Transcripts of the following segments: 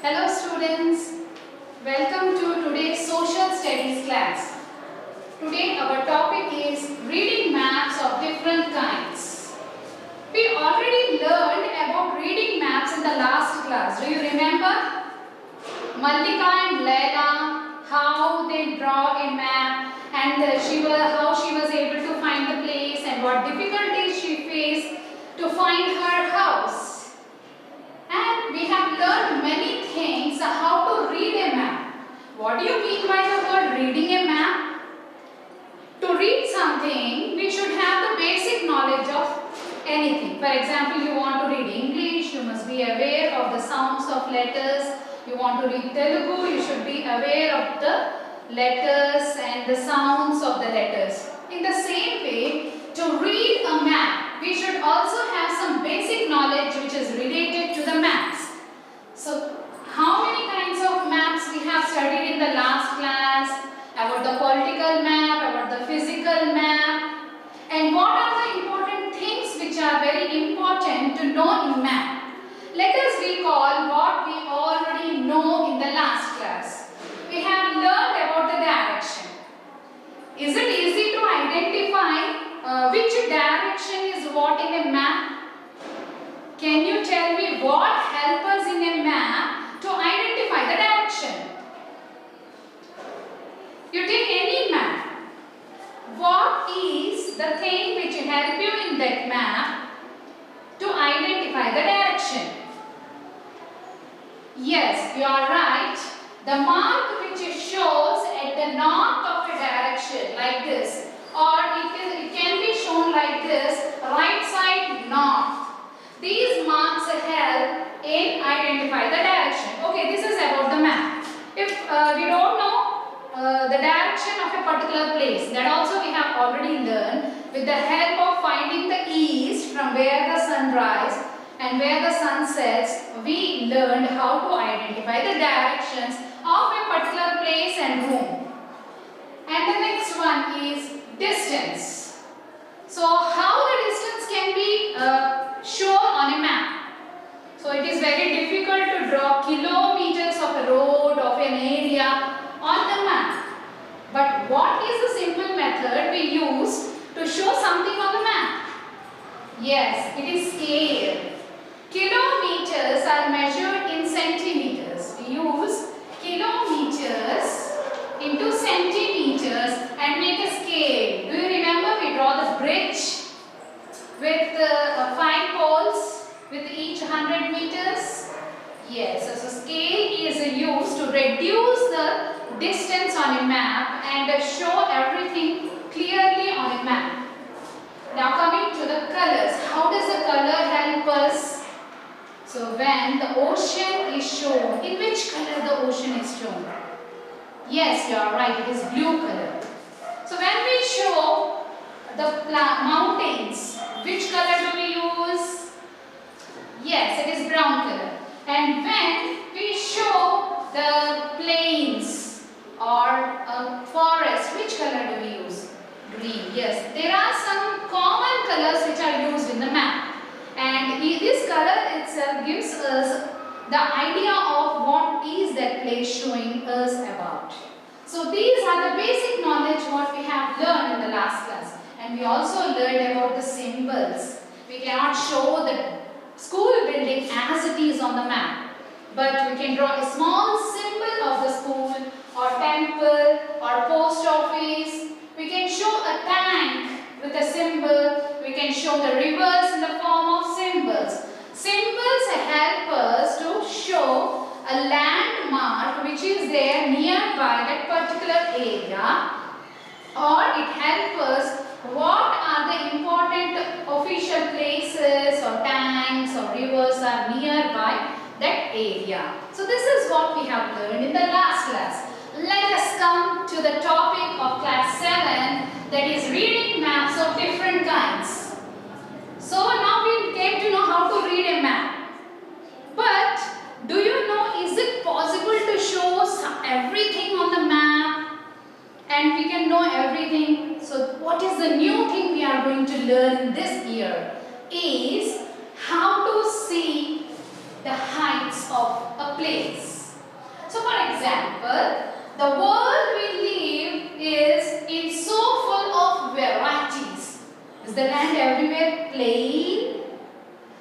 Hello students, welcome to today's social studies class. Today our topic is reading maps of different kinds. We already learned about reading maps in the last class. Do you remember? Malika and Leila, how they draw a map and how she was able to find the place and what difficulties she faced to find her house. And we have learned many things how to read a map. What do you mean by the word reading a map? To read something, we should have the basic knowledge of anything. For example, you want to read English, you must be aware of the sounds of letters. You want to read Telugu, you should be aware of the letters and the sounds of the letters. In the same way, to read a map, we should also have some basic knowledge which is related to the maps. So, how many kinds of maps we have studied in the last class? About the political map, about the physical map, and what are the important things which are very important to know in map. Let us recall what we already know in the last class. We have learned about the direction. Is it easy to identify which direction is what in a map? Can you tell me what helps us in a map to identify the direction? You take any map. What is the thing which help you in that map to identify the direction? Yes, you are right. The mark which shows at the north of a direction like this, or it can be shown like this, right side north. These marks help in identify the direction. Okay, this is about the map. If we don't know the direction of a particular place, that also we have already learned. With the help of finding the east from where the sun rises and where the sun sets, we learned how to identify the directions of a particular place and room. And the next one is distance. So how the distance can be shown on a map? So it is very difficult to draw kilometers of a road, of an area on the map. But what is the simple method we use to show something on the map? Yes, it is scale. Kilometers are measured in centimeters. We use kilometers into centimeters and make a scale. Do you remember we draw the bridge with 5 poles with each 100 meters? Yes, so scale is used to reduce the distance on a map and show everything clearly on a map. Now coming to the colors. How does the color help us? So when the ocean is shown, in which color the ocean is shown? Yes, you are right, it is blue color. So when we show the mountains, which color do we use? Yes, it is brown color. And when we show the plains or a forest, which color do we use? Green. Yes, there are some common colors which are used in the map. And this color itself gives us the idea of what is that place showing us about. So these are the basic knowledge what we have learned in the last class. And we also learned about the symbols. We cannot show the school building as it is on the map. But we can draw a small symbol of the school or temple or post office. We can show a tank with a symbol. We can show the rivers in the form of symbols. Symbols help us to show a landmark which is there nearby that particular area, or it helps us what are the important official places or tanks or rivers are nearby that area. So this is what we have learned in the last class. Let us come to the topic of class 7, that is reading maps of different kinds. So now we came to know how to read a map. But do you know, is it possible to show everything on the map and we can know everything? So what is the new thing we are going to learn this year is how to see the heights of a place. So for example, the world we live is so full of varieties. Is the land everywhere plain?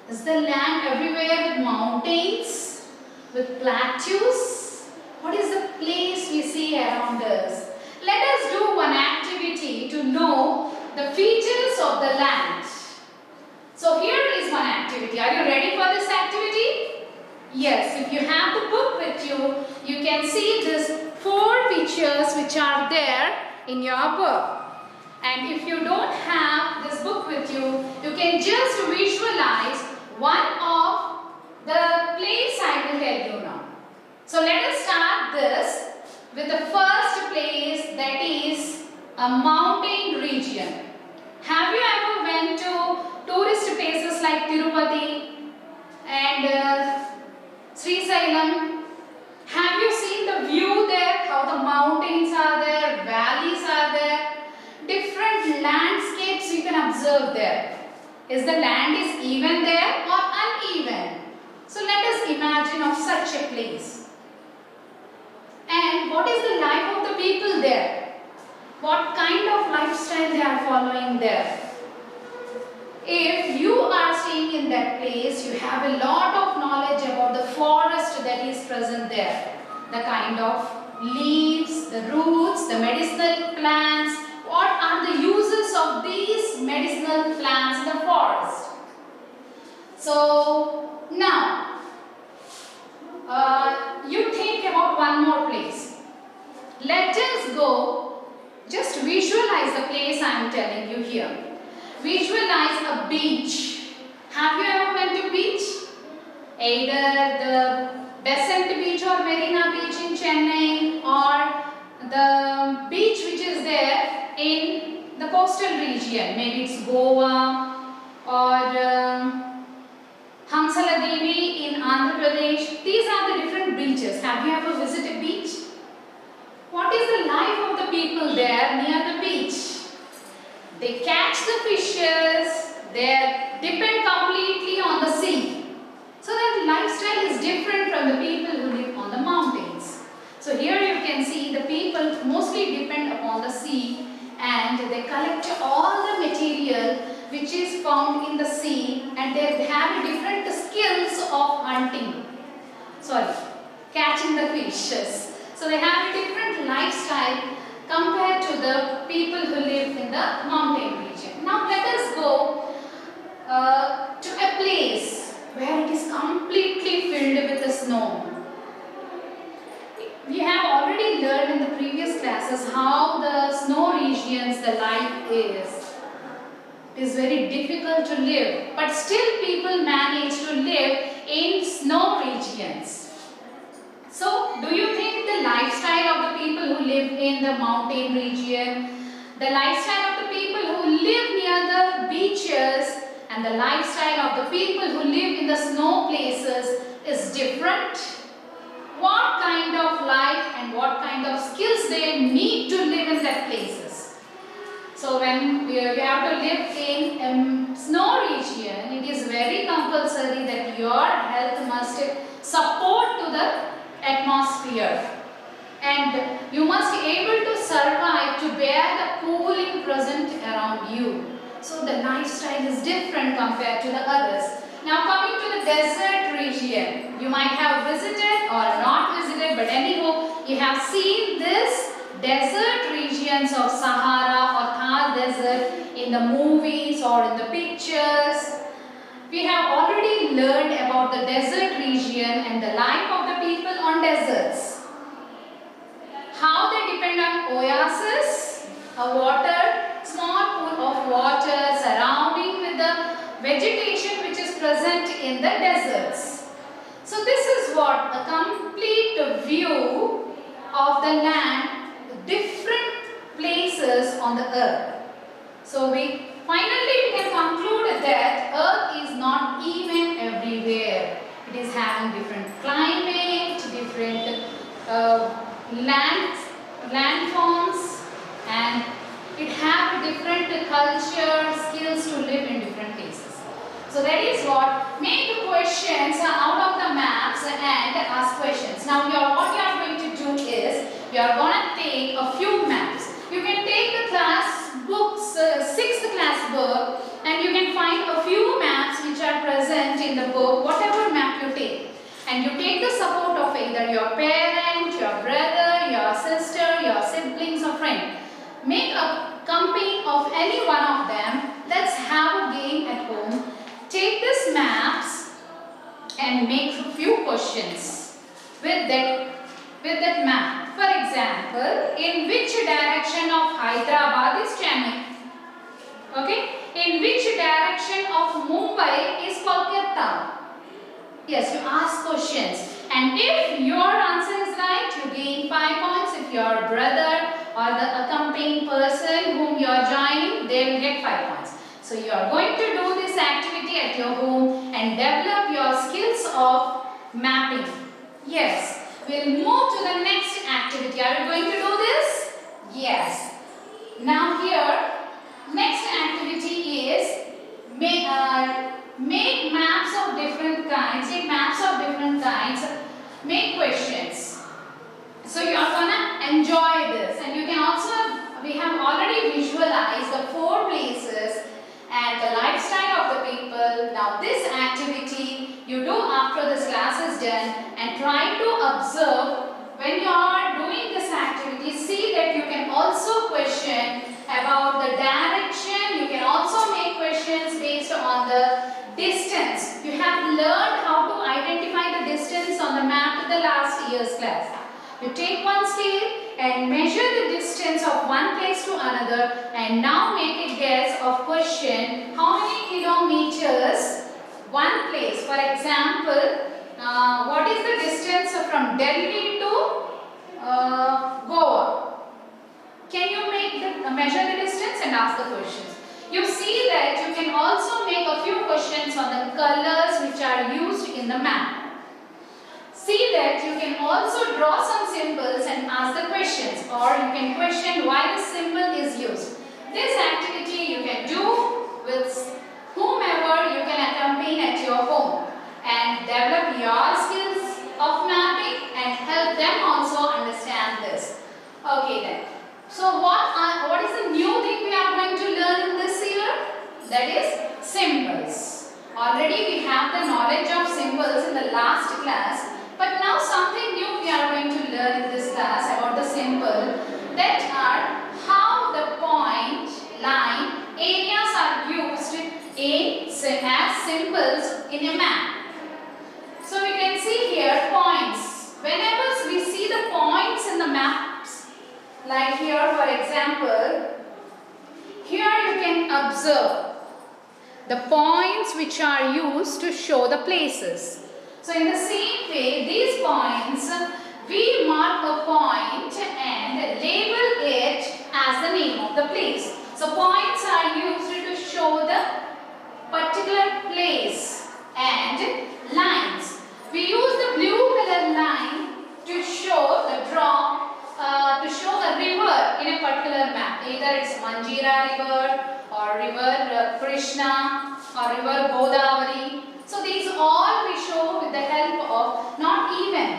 Is the land everywhere with mountains, with plateaus? What is the place we see around us? Let us do one activity to know the features of the land. So here is one activity. Are you ready for this activity? Yes, if you have the book with you, you can see these 4 features which are there in your book. And if you don't have this book with you, you can just visualize one of the place I will tell you now. So let us start this with the first place, that is a mountain region. Have you ever went to tourist places like Tirupati and Sri Sailam? Have you seen the view there, how the mountains are there, valleys are there, different landscapes you can observe there. Is the land is even there or uneven? So let us imagine of such a place. And what is the life of the people there? What kind of lifestyle they are following there? If you are staying in that place, you have a lot of knowledge about the forest that is present there. The kind of leaves, the roots, the medicinal plants. What are the uses of these medicinal plants in the forest? So now, you think about one more place. Let us go, just visualize the place I am telling you here. Visualize a beach. Have you ever went to beach? Either the Besant Beach or Marina Beach in Chennai, or the beach which is there in the coastal region. Maybe it's Goa or Hamsala Devi in Andhra Pradesh. These are the different beaches. Have you ever visited beach? What is the life of the people there near the beach? They catch the fishes, they depend completely on the sea. So their lifestyle is different from the people who live on the mountains. So here you can see the people mostly depend upon the sea, and they collect all the material which is found in the sea, and they have different skills of hunting. Catching the fishes. So they have a different lifestyle compared to the people who live in the mountain region. Now let us go to a place where it is completely filled with the snow. We have already learned in the previous classes how the snow regions, the life is. It is very difficult to live, but still people manage to live in snow regions. So, do you think the lifestyle of the people who live in the mountain region, the lifestyle of the people who live near the beaches, and the lifestyle of the people who live in the snow places is different? What kind of life and what kind of skills they need to live in that places? So when you have to live in a snow region, it is very compulsory that your health must support to the atmosphere, and you must be able to survive to bear the cooling present around you. So the lifestyle is different compared to the others. Now coming to the desert region, you might have visited or not visited, but anyhow you have seen this desert regions of Sahara or Thar desert in the movies or in the pictures. We have already learned about the desert region and the life of the people on deserts. How they depend on oasis, a water, small pool of water surrounding with the vegetation which is present in the deserts. So this is what a complete view of the land, different places on the earth. So finally we can conclude that earth is not even everywhere. It is having different climate, different landforms, and it have different culture, skills to live in different places. So that is what, make questions out of the maps and ask questions. Now what you are going we are going to take a few maps. You can take the class books, 6th class book, and you can find a few maps which are present in the book, whatever map you take. And you take the support of either your parent, your brother, your sister, your siblings or friend. Make a company of any one of them. Let's have a game at home. Take these maps and make a few questions with that map. For example, in which direction of Hyderabad is Chennai? Okay. In which direction of Mumbai is Kolkata? Yes, you ask questions. And if your answer is right, you gain 5 points. If your brother or the accompanying person whom you are joining, they will get 5 points. So you are going to do this activity at your home and develop your skills of mapping. Yes. We'll move to the next activity. Are you going to do this? Yes. Now here, next activity is make maps of different kinds. Take maps of different kinds. Make questions. So you are gonna enjoy this, and you can also, we have already visualized the 4 places and the lifestyle of the people. Now this activity you do after this class is done, and try to observe when you are doing this activity. See that you can also question about the direction. You can also make questions based on the distance. You have learned how to identify the distance on the map in the last year's class. You take one scale and measure the distance of one place to another, and now make a guess of question how many kilometers one place. For example, what is the distance from Delhi to Goa? Can you measure the distance and ask the questions? You see that you can also make a few questions on the colors which are used in the map. See that you can also draw some symbols and ask the questions, or you can question why the symbol is used. This activity you can do with whomever you can accompany at your home and develop your skills of mapping and help them also understand this. Okay then. So what is the new thing we are going to learn in this year? That is symbols. Already we have the knowledge of symbols in the last class. But now something new we are going to learn in this class about the symbol, that are how the point, line, areas are used as symbols in a map. So we can see here points. Whenever we see the points in the maps, like here for example, here you can observe the points which are used to show the places. So in the same way, these points, we mark a point and label it as the name of the place. So points are used to show the particular place, and lines. We use the blue color line to show to show a river in a particular map. Either it's Manjira river or river Krishna or river Godavari. So these all we show with the help of not even,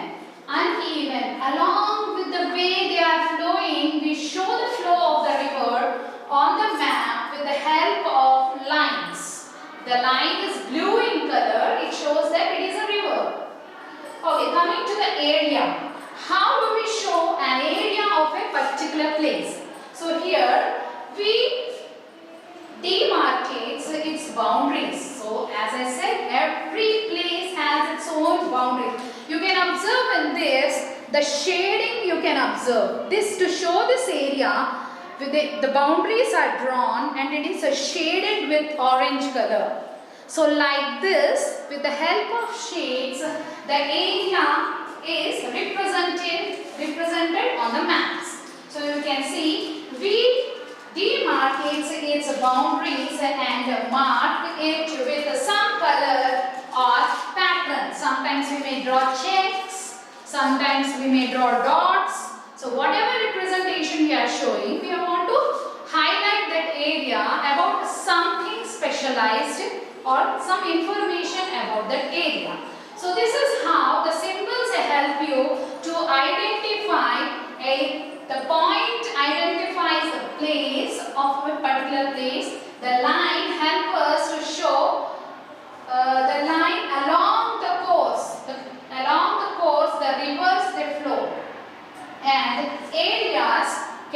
uneven. Along with the way they are flowing, we show the flow of the river on the map with the help of lines. The line is blue in color, it shows that it is a river. Okay, coming to the area. How do we show an area of a particular place? So here we demarcates its boundaries. So as I said, every place has its own boundary. You can observe in this, the shading you can observe. This to show this area, with the boundaries are drawn and it is shaded with orange color. So like this, with the help of shades, the area is represented on the maps. So you can see, we demarcates its boundaries and mark it with some color or pattern. Sometimes we may draw checks, sometimes we may draw dots. So whatever representation we are showing, we want to highlight that area about something specialized or some information about that area. So this is how the symbols help you to identify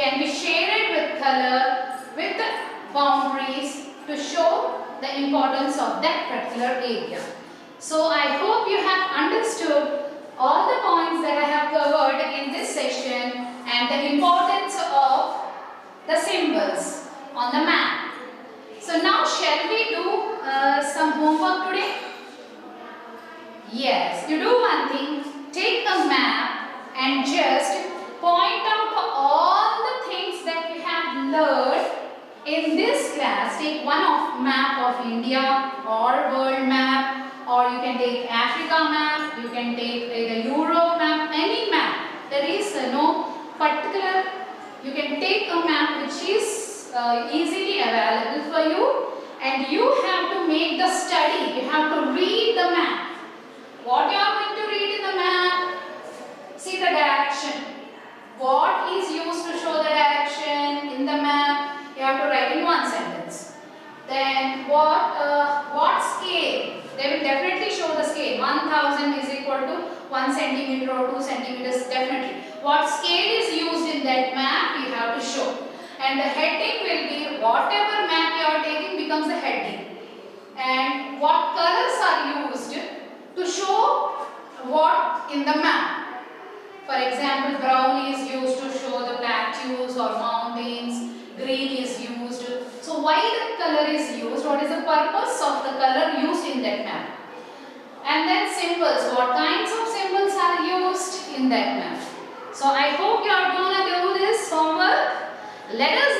can be shaded with color, with boundaries to show the importance of that particular area. So I hope you have understood all the points that I have covered in this session and the importance of the symbols on the map. So now shall we do some homework today? Yes, you do one thing, take a map and just point out all the things that we have learned in this class. Take one of map of India or world map, or you can take Africa map, you can take the Europe map, any map. There is no particular, you can take a map which is easily available for you, and you have to make the study, you have to read the map. What you are going to read in the map? See the direction. What is used to show the direction in the map? You have to write in one sentence. Then what scale? They will definitely show the scale. 1000 is equal to 1 centimeter or 2 centimeters definitely. What scale is used in that map you have to show. And the heading will be whatever map you are taking becomes the heading. And what colors are used to show what in the map. For example, brown is used to show the plateaus or mountains, green is used. So why the color is used? What is the purpose of the color used in that map? And then symbols, what kinds of symbols are used in that map? So I hope you are going to do this homework. Let us